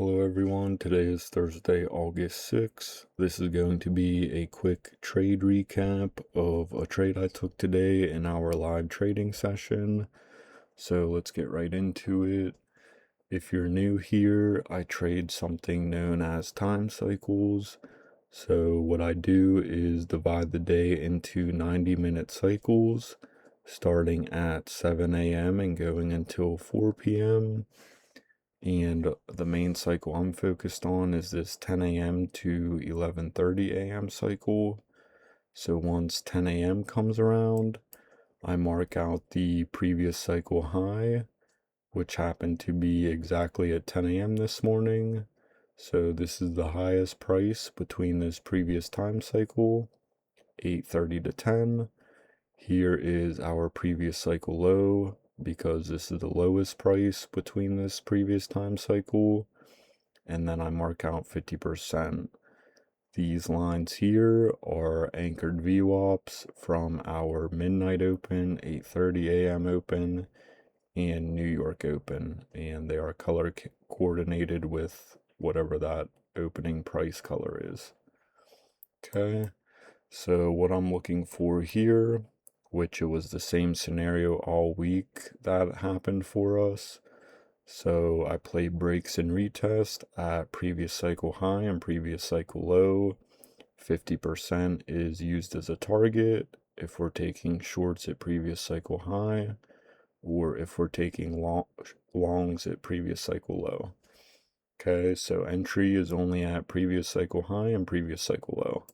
Hello everyone, today is Thursday, August 6th. This is going to be a quick trade recap of a trade I took today in our live trading session. So let's get right into it. If you're new here, I trade something known as time cycles. So what I do is divide the day into 90-minute cycles, starting at 7 a.m. and going until 4 p.m. And the main cycle I'm focused on is this 10 a.m. to 11:30 a.m. cycle. So once 10 a.m. comes around, I mark out the previous cycle high, which happened to be exactly at 10 a.m. this morning. So this is the highest price between this previous time cycle, 8:30 to 10. Here is our previous cycle low, because this is the lowest price between this previous time cycle, and then I mark out 50%. These lines here are anchored VWAPs from our midnight open, 8:30 a.m. open, and New York open, and they are color coordinated with whatever that opening price color is. Okay, so what I'm looking for here, which it was the same scenario all week that happened for us. So I play breaks and retest at previous cycle high and previous cycle low. 50% is used as a target if we're taking shorts at previous cycle high, or if we're taking longs at previous cycle low. Okay, so entry is only at previous cycle high and previous cycle low.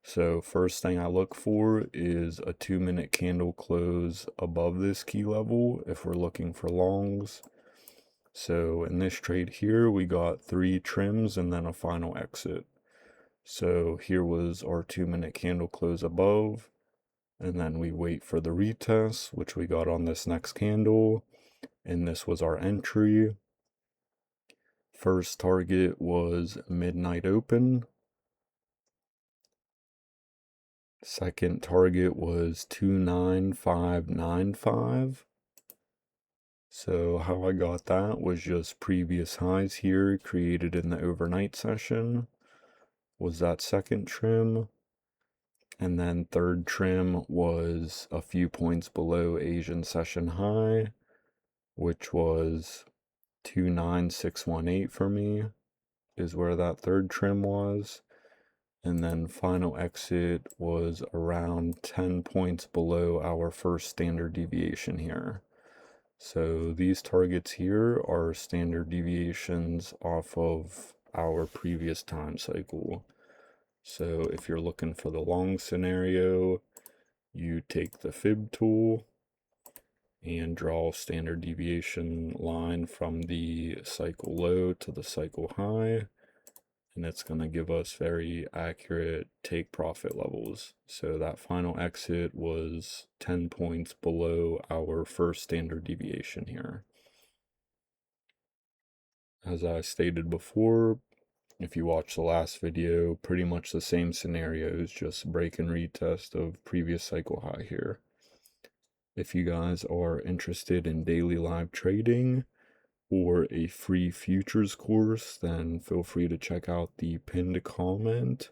So first thing I look for is a 2-minute candle close above this key level if we're looking for longs. So in this trade here, we got 3 trims and then a final exit. So here was our 2-minute candle close above, and then we wait for the retest, which we got on this next candle, and this was our entry. First target was midnight open. Second target was 29595. So how I got that was just previous highs here created in the overnight session was that second trim. And then third trim was a few points below Asian session high, which was 29618 for me, is where that third trim was. And then final exit was around 10 points below our first standard deviation here. So these targets here are standard deviations off of our previous time cycle. So if you're looking for the long scenario, you take the fib tool and draw a standard deviation line from the cycle low to the cycle high, and it's going to give us very accurate take profit levels. So that final exit was 10 points below our first standard deviation here. As I stated before, if you watch the last video, pretty much the same scenarios, just break and retest of previous cycle high here. If you guys are interested in daily live trading or a free futures course, then feel free to check out the pinned comment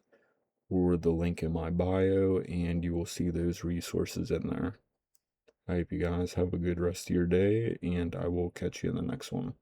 or the link in my bio, and you will see those resources in there. I hope you guys have a good rest of your day, and I will catch you in the next one.